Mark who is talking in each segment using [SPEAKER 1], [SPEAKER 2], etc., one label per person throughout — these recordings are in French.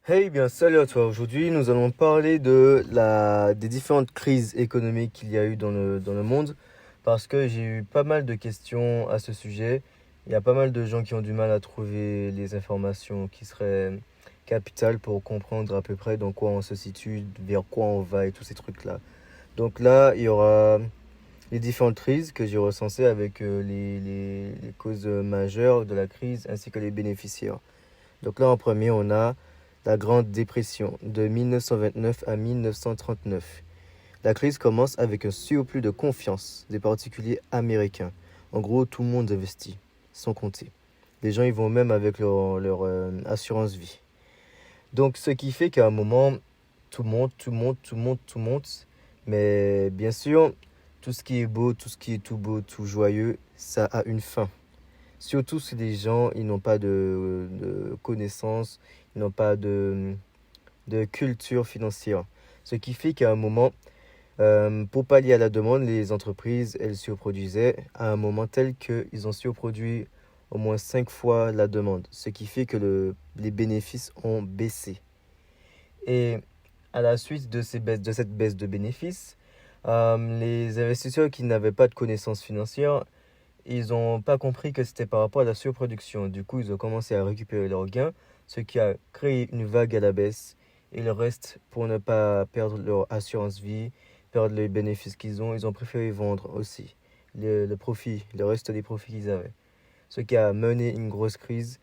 [SPEAKER 1] Hey, bien salut à toi. Aujourd'hui, nous allons parler des différentes crises économiques qu'il y a eu dans le monde parce que j'ai eu pas mal de questions à ce sujet. Il y a pas mal de gens qui ont du mal à trouver les informations qui seraient capitales pour comprendre à peu près dans quoi on se situe, vers quoi on va et tous ces trucs-là. Donc là, il y aura les différentes crises que j'ai recensées avec les causes majeures de la crise ainsi que les bénéficiaires. Donc là, en premier, on a la Grande Dépression de 1929 à 1939. La crise commence avec un surplus de confiance des particuliers américains. En gros, tout le monde investit, sans compter. Les gens, ils vont même avec leur assurance vie. Donc, ce qui fait qu'à un moment, tout monte, tout monte, tout monte, tout monte. Mais bien sûr, tout ce qui est beau, tout ce qui est tout beau, tout joyeux, ça a une fin. Surtout si les gens, ils n'ont pas de connaissances, ils n'ont pas de culture financière. Ce qui fait qu'à un moment, pour pallier à la demande, les entreprises, elles surproduisaient à un moment tel qu'ils ont surproduit au moins 5 fois la demande. Ce qui fait que les bénéfices ont baissé. Et à la suite de cette baisse de bénéfices, les investisseurs qui n'avaient pas de connaissances financières, ils n'ont pas compris que c'était par rapport à la surproduction. Du coup, ils ont commencé à récupérer leurs gains, ce qui a créé une vague à la baisse. Et le reste, pour ne pas perdre leur assurance vie, perdre les bénéfices qu'ils ont, ils ont préféré vendre aussi le profit, le reste des profits qu'ils avaient. Ce qui a mené une grosse crise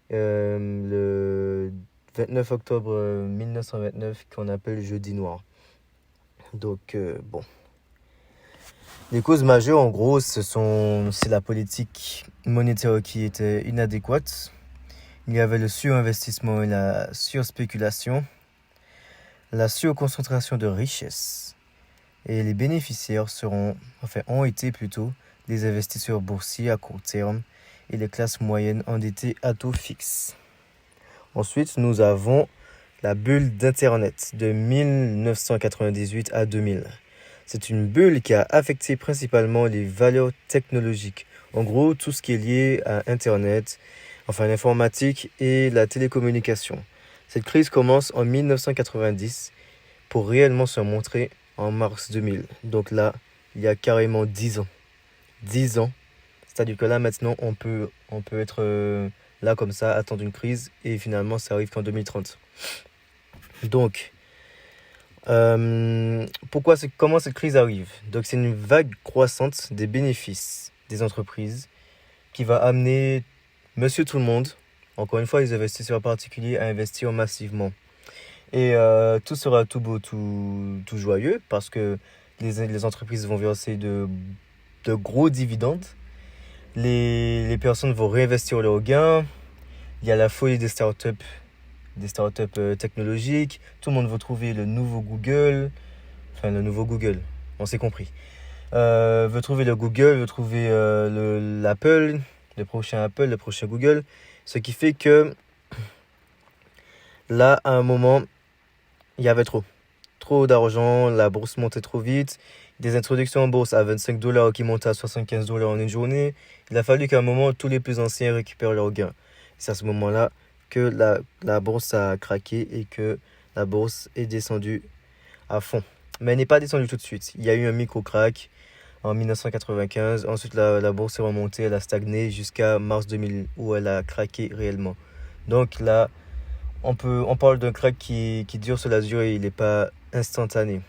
[SPEAKER 1] le 29 octobre 1929 qu'on appelle Jeudi Noir. Donc, bon. Les causes majeures, en gros, c'est la politique monétaire qui était inadéquate. Il y avait le surinvestissement et la surspéculation, la surconcentration de richesses. Et les bénéficiaires ont été plutôt des investisseurs boursiers à court terme et les classes moyennes endettées à taux fixe. Ensuite, nous avons la bulle d'Internet de 1998 à 2000. C'est une bulle qui a affecté principalement les valeurs technologiques. En gros, tout ce qui est lié à Internet, enfin l'informatique et la télécommunication. Cette crise commence en 1990 pour réellement se montrer en mars 2000. Donc là, il y a carrément 10 ans. 10 ans. C'est-à-dire que là, maintenant, on peut être là comme ça, attendre une crise et finalement, ça arrive qu'en 2030. Donc, comment cette crise arrive? Donc, c'est une vague croissante des bénéfices des entreprises qui va amener monsieur tout le monde, encore une fois, les investisseurs particuliers, à investir massivement. Et tout sera tout beau, tout joyeux parce que les entreprises vont verser de gros dividendes. Les personnes vont réinvestir leurs gains. Il y a la folie des startups technologiques. Tout le monde veut trouver le nouveau Google. Enfin, le nouveau Google, on s'est compris. Veut trouver le Google, veut trouver l'Apple, le prochain Apple, le prochain Google. Ce qui fait que là, à un moment, il y avait trop d'argent, la bourse montait trop vite, des introductions en bourse à 25 dollars qui montaient à 75 dollars en une journée. Il a fallu qu'à un moment, tous les plus anciens récupèrent leurs gains. C'est à ce moment-là que la bourse a craqué et que la bourse est descendue à fond. Mais elle n'est pas descendue tout de suite. Il y a eu un micro-crack en 1995. Ensuite, la bourse est remontée, elle a stagné jusqu'à mars 2000 où elle a craqué réellement. Donc là, on parle d'un crack qui dure sur la durée, il n'est pas instantané.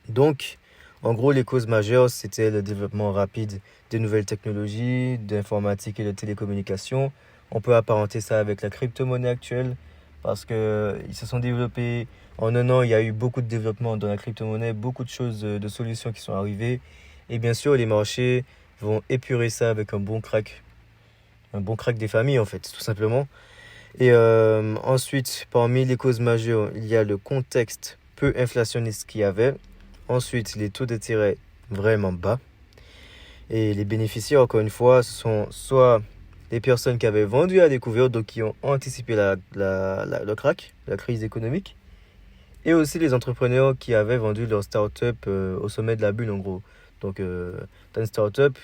[SPEAKER 1] Donc, en gros, les causes majeures, c'était le développement rapide des nouvelles technologies, d'informatique et de télécommunications. On peut apparenter ça avec la crypto-monnaie actuelle parce qu'ils se sont développés. En un an, il y a eu beaucoup de développement dans la crypto-monnaie, beaucoup de choses, de solutions qui sont arrivées. Et bien sûr, les marchés vont épurer ça avec un bon crack des familles en fait, tout simplement. Et ensuite, parmi les causes majeures, il y a le contexte peu inflationniste qu'il y avait. Ensuite, les taux d'intérêt vraiment bas. Et les bénéficiaires, encore une fois, ce sont soit les personnes qui avaient vendu à découvert, donc qui ont anticipé le crack, la crise économique. Et aussi les entrepreneurs qui avaient vendu leur start-up au sommet de la bulle, en gros. Donc, t'as une start-up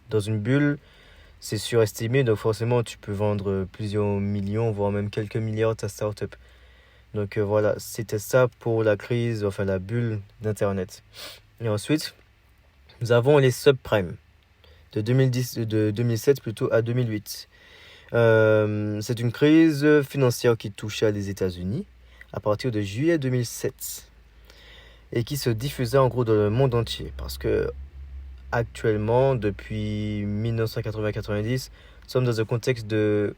[SPEAKER 1] dans une bulle. c'est surestimé, donc forcément tu peux vendre plusieurs millions, voire même quelques milliards ta startup. Donc voilà, c'était ça pour la crise, enfin la bulle d'Internet. Et ensuite, nous avons les subprimes de 2007 plutôt à 2008. C'est une crise financière qui toucha les États-Unis à partir de juillet 2007 et qui se diffusait en gros dans le monde entier parce que actuellement, depuis 1980-90, nous sommes dans un contexte de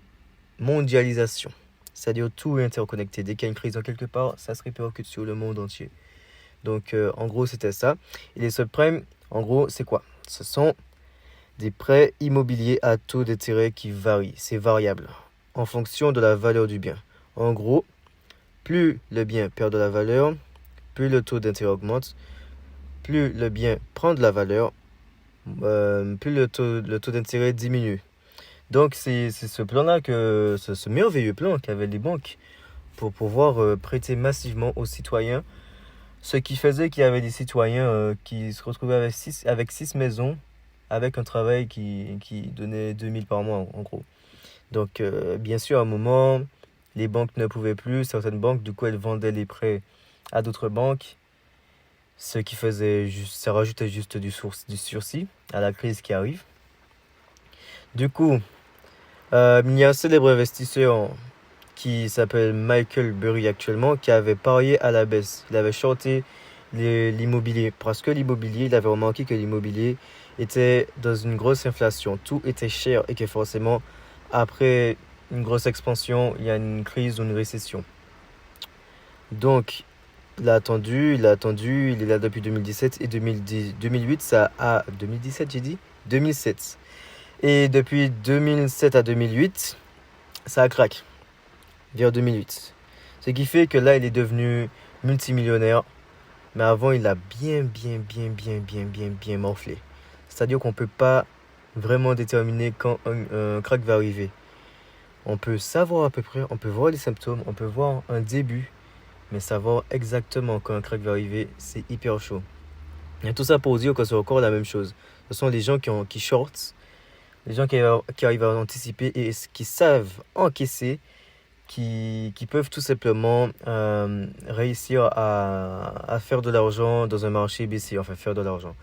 [SPEAKER 1] mondialisation. C'est-à-dire tout est interconnecté. Dès qu'il y a une crise dans quelque part, ça se répercute sur le monde entier. Donc en gros, c'était ça. Et les subprimes, en gros, c'est quoi? Ce sont des prêts immobiliers à taux d'intérêt qui varient. C'est variable en fonction de la valeur du bien. En gros, plus le bien perd de la valeur, plus le taux d'intérêt augmente, plus le bien prend de la valeur, plus le taux d'intérêt diminue. Donc c'est ce plan-là, ce merveilleux plan qu'avaient les banques pour pouvoir prêter massivement aux citoyens, ce qui faisait qu'il y avait des citoyens qui se retrouvaient avec six maisons, avec un travail qui donnait 2000 par mois en gros. Donc bien sûr à un moment, les banques ne pouvaient plus, certaines banques, du coup elles vendaient les prêts à d'autres banques, ce qui faisait juste, ça rajoutait juste du sursis à la crise qui arrive. Du coup, il y a un célèbre investisseur qui s'appelle Michael Burry actuellement, qui avait parié à la baisse. Il avait shorté l'immobilier. Parce que l'immobilier, il avait remarqué que l'immobilier était dans une grosse inflation. Tout était cher et que forcément, après une grosse expansion, il y a une crise ou une récession. Donc, il a attendu, il est là depuis 2017 et 2008, ça a... 2017 j'ai dit 2007. Et depuis 2007 à 2008, ça a craqué vers 2008. Ce qui fait que là, il est devenu multimillionnaire. Mais avant, il a bien morflé. C'est-à-dire qu'on ne peut pas vraiment déterminer quand un crack va arriver. On peut savoir à peu près, on peut voir les symptômes, on peut voir un début. Mais savoir exactement quand un crack va arriver, c'est hyper chaud. Et tout ça pour dire que c'est encore la même chose. Ce sont les gens qui shortent, les gens qui arrivent à anticiper et qui savent encaisser, qui peuvent tout simplement réussir à faire de l'argent dans un marché baissier, enfin faire de l'argent.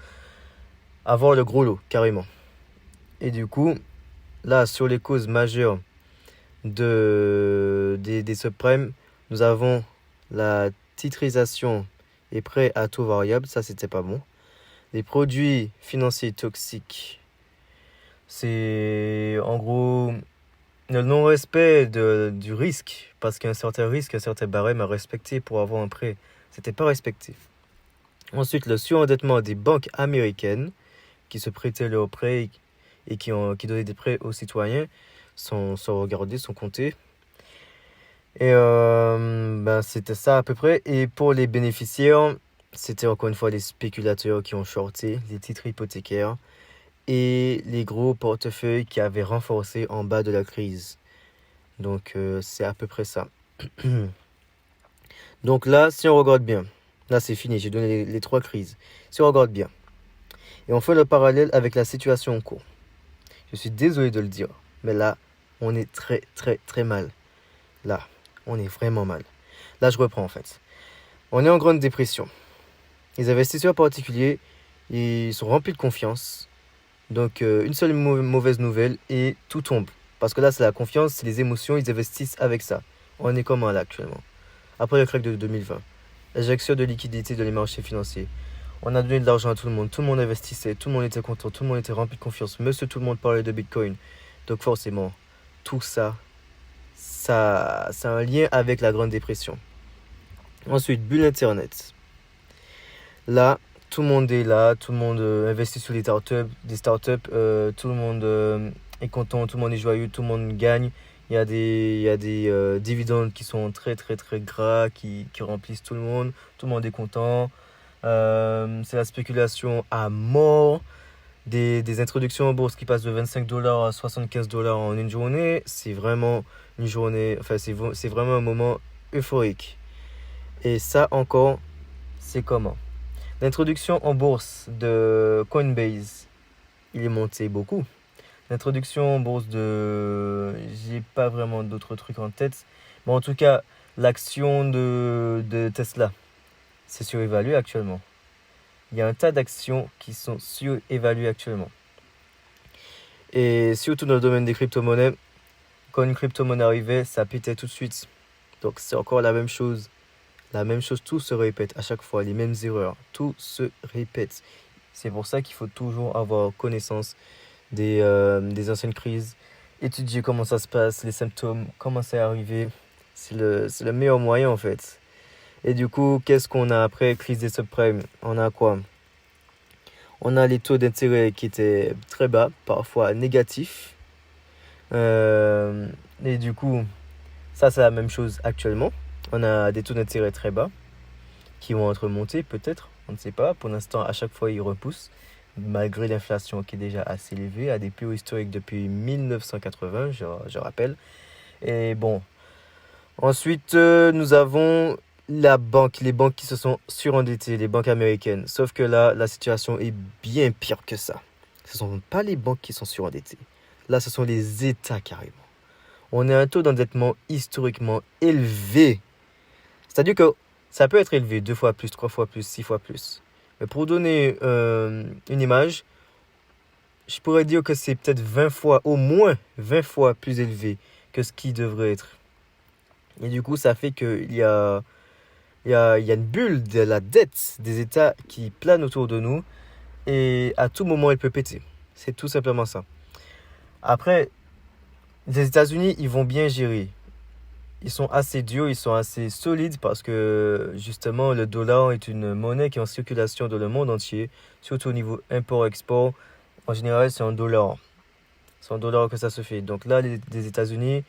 [SPEAKER 1] Avoir le gros lot, carrément. Et du coup, là, sur les causes majeures des subprimes, nous avons la titrisation et prêts à taux variable, ça c'était pas bon. Les produits financiers toxiques, c'est en gros le non-respect du risque, parce qu'il y a un certain risque, un certain barème à respecter pour avoir un prêt. C'était pas respecté. Ensuite, le surendettement des banques américaines qui se prêtaient leurs prêts et qui donnaient des prêts aux citoyens sont regardés, sont comptés. Et c'était ça à peu près. Et pour les bénéficiaires, c'était encore une fois les spéculateurs qui ont shorté les titres hypothécaires et les gros portefeuilles qui avaient renforcé en bas de la crise. Donc c'est à peu près ça. Donc là, si on regarde bien, là c'est fini, j'ai donné les trois crises. Si on regarde bien, et on fait le parallèle avec la situation en cours. Je suis désolé de le dire, mais là, on est très mal. Là, on est vraiment mal. Là, je reprends en fait. On est en grande dépression. Les investisseurs particuliers, ils sont remplis de confiance. Donc, une seule mauvaise nouvelle et tout tombe. Parce que là, c'est la confiance, c'est les émotions, ils investissent avec ça. On est comment là actuellement? Après le crack de 2020, injection de liquidité dans les marchés financiers. On a donné de l'argent à tout le monde investissait, tout le monde était content, tout le monde était rempli de confiance. Monsieur, tout le monde parlait de Bitcoin. Donc forcément, tout ça a un lien avec la Grande Dépression. Ensuite, bulle Internet. Là, tout le monde est là, tout le monde investit sur des startups, tout le monde est content, tout le monde est joyeux, tout le monde gagne. Il y a des dividendes qui sont très gras, qui remplissent tout le monde est content. C'est la spéculation à mort. Des introductions en bourse qui passent de 25 $ à 75 $ en une journée, c'est vraiment une journée, enfin c'est vraiment un moment euphorique. Et ça encore, c'est comment? L'introduction en bourse de Coinbase, il est monté beaucoup. L'introduction en bourse j'ai pas vraiment d'autres trucs en tête. Mais en tout cas, l'action de Tesla, c'est surévalué actuellement. Il y a un tas d'actions qui sont surévaluées actuellement. Et surtout dans le domaine des crypto-monnaies, quand une crypto-monnaie arrivait, ça pétait tout de suite. Donc c'est encore la même chose. La même chose, tout se répète à chaque fois, les mêmes erreurs. Tout se répète. C'est pour ça qu'il faut toujours avoir connaissance des anciennes crises, étudier comment ça se passe, les symptômes, comment c'est arrivé. C'est le meilleur moyen en fait. Et du coup, qu'est-ce qu'on a après crise des subprimes? On a quoi? On a les taux d'intérêt qui étaient très bas, parfois négatifs. Et du coup, ça c'est la même chose actuellement. On a des taux d'intérêt très bas qui vont être montés peut-être, on ne sait pas. Pour l'instant, à chaque fois, ils repoussent, malgré l'inflation qui est déjà assez élevée, à des plus hauts historiques depuis 1980, je rappelle. Et bon, ensuite, nous avons les banques qui se sont surendettées, les banques américaines. Sauf que là, la situation est bien pire que ça. Ce ne sont pas les banques qui sont surendettées. Là, ce sont les États carrément. On a un taux d'endettement historiquement élevé. C'est-à-dire que ça peut être élevé 2 fois plus, 3 fois plus, 6 fois plus. Mais pour donner une image, je pourrais dire que c'est peut-être 20 fois, au moins 20 fois plus élevé que ce qui devrait être. Et du coup, ça fait qu'il y a une bulle de la dette des États qui plane autour de nous. Et à tout moment, elle peut péter. C'est tout simplement ça. Après, les États-Unis, ils vont bien gérer. Ils sont assez durs, ils sont assez solides parce que justement le dollar est une monnaie qui est en circulation dans le monde entier, surtout au niveau import-export. En général, c'est en dollars. C'est en dollars que ça se fait. Donc là, les États-Unis,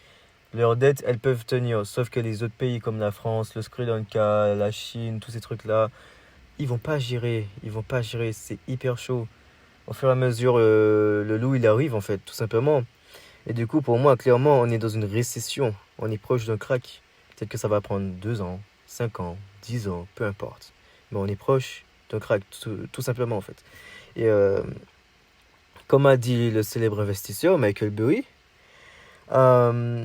[SPEAKER 1] leurs dettes, elles peuvent tenir. Sauf que les autres pays comme la France, le Sri Lanka, la Chine, tous ces trucs-là, ils vont pas gérer. Ils vont pas gérer. C'est hyper chaud. Au fur et à mesure, le loup, il arrive en fait, tout simplement. Et du coup, pour moi, clairement, on est dans une récession. On est proche d'un crack. Peut-être que ça va prendre 2 ans, 5 ans, 10 ans, peu importe. Mais on est proche d'un crack, tout simplement, en fait. Et comme a dit le célèbre investisseur Michael Burry, euh,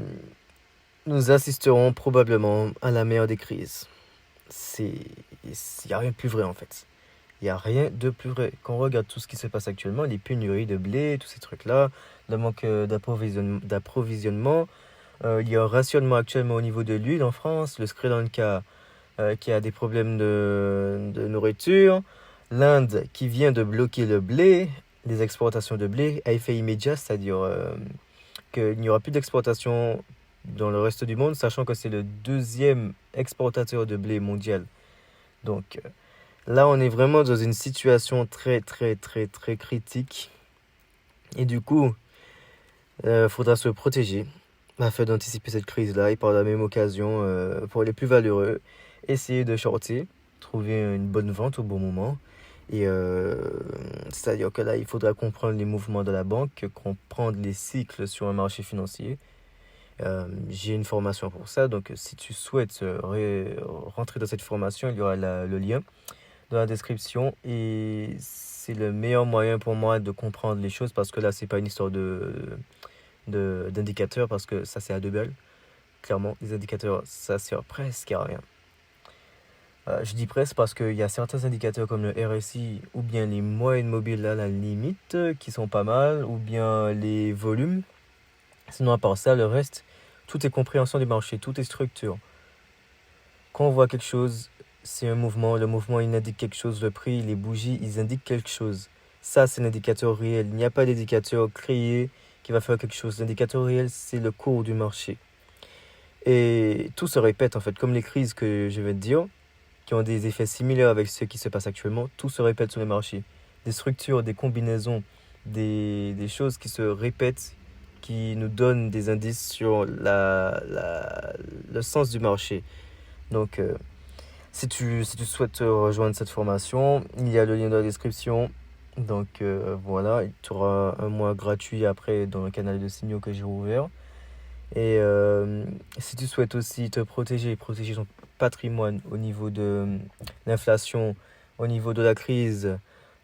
[SPEAKER 1] nous assisterons probablement à la meilleure des crises. Il n'y a rien de plus vrai, en fait. Il n'y a rien de plus vrai. Quand on regarde tout ce qui se passe actuellement, les pénuries de blé, tous ces trucs-là, le manque d'approvisionnement, il y a un rationnement actuellement au niveau de l'huile en France, le Sri Lanka qui a des problèmes de nourriture, l'Inde qui vient de bloquer le blé, les exportations de blé à effet immédiat, c'est-à-dire qu'il n'y aura plus d'exportation dans le reste du monde, sachant que c'est le deuxième exportateur de blé mondial. Donc là, on est vraiment dans une situation très, très, très, très critique. Et du coup, faudra se protéger afin d'anticiper cette crise-là. Et par la même occasion, pour les plus valeureux, essayer de shorter, trouver une bonne vente au bon moment. Et c'est-à-dire que là, il faudra comprendre les mouvements de la banque, comprendre les cycles sur un marché financier. J'ai une formation pour ça, donc si tu souhaites rentrer dans cette formation, il y aura le lien dans la description et c'est le meilleur moyen pour moi de comprendre les choses parce que là c'est pas une histoire d'indicateurs parce que ça c'est à deux balles. Clairement, les indicateurs ça sert presque à rien. Je dis presque parce qu'il y a certains indicateurs comme le RSI ou bien les moyennes mobiles à la limite qui sont pas mal ou bien les volumes. Sinon à part ça, le reste, tout est compréhension du marché, tout est structure. Quand on voit quelque chose, c'est un mouvement. Le mouvement, il indique quelque chose. Le prix, les bougies, ils indiquent quelque chose. Ça, c'est l'indicateur réel. Il n'y a pas d'indicateur créé qui va faire quelque chose. L'indicateur réel, c'est le cours du marché. Et tout se répète, en fait, comme les crises que je vais te dire, qui ont des effets similaires avec ce qui se passe actuellement. Tout se répète sur les marchés. Des structures, des combinaisons, des choses qui se répètent, qui nous donnent des indices sur le sens du marché. Donc, si tu souhaites rejoindre cette formation, il y a le lien dans la description. Donc voilà, tu auras un mois gratuit après dans le canal de signaux que j'ai ouvert. Et si tu souhaites aussi te protéger ton patrimoine au niveau de l'inflation, au niveau de la crise,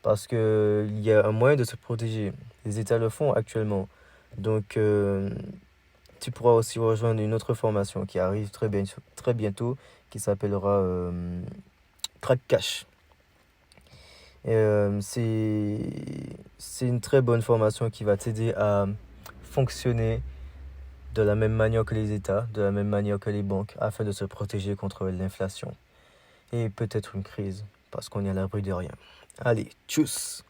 [SPEAKER 1] parce qu'il y a un moyen de se protéger. Les États le font actuellement. Donc, tu pourras aussi rejoindre une autre formation qui arrive très bientôt, qui s'appellera Crack Cash. Et, c'est une très bonne formation qui va t'aider à fonctionner de la même manière que les États, de la même manière que les banques, afin de se protéger contre l'inflation et peut-être une crise, parce qu'on est à l'abri de rien. Allez, tchuss!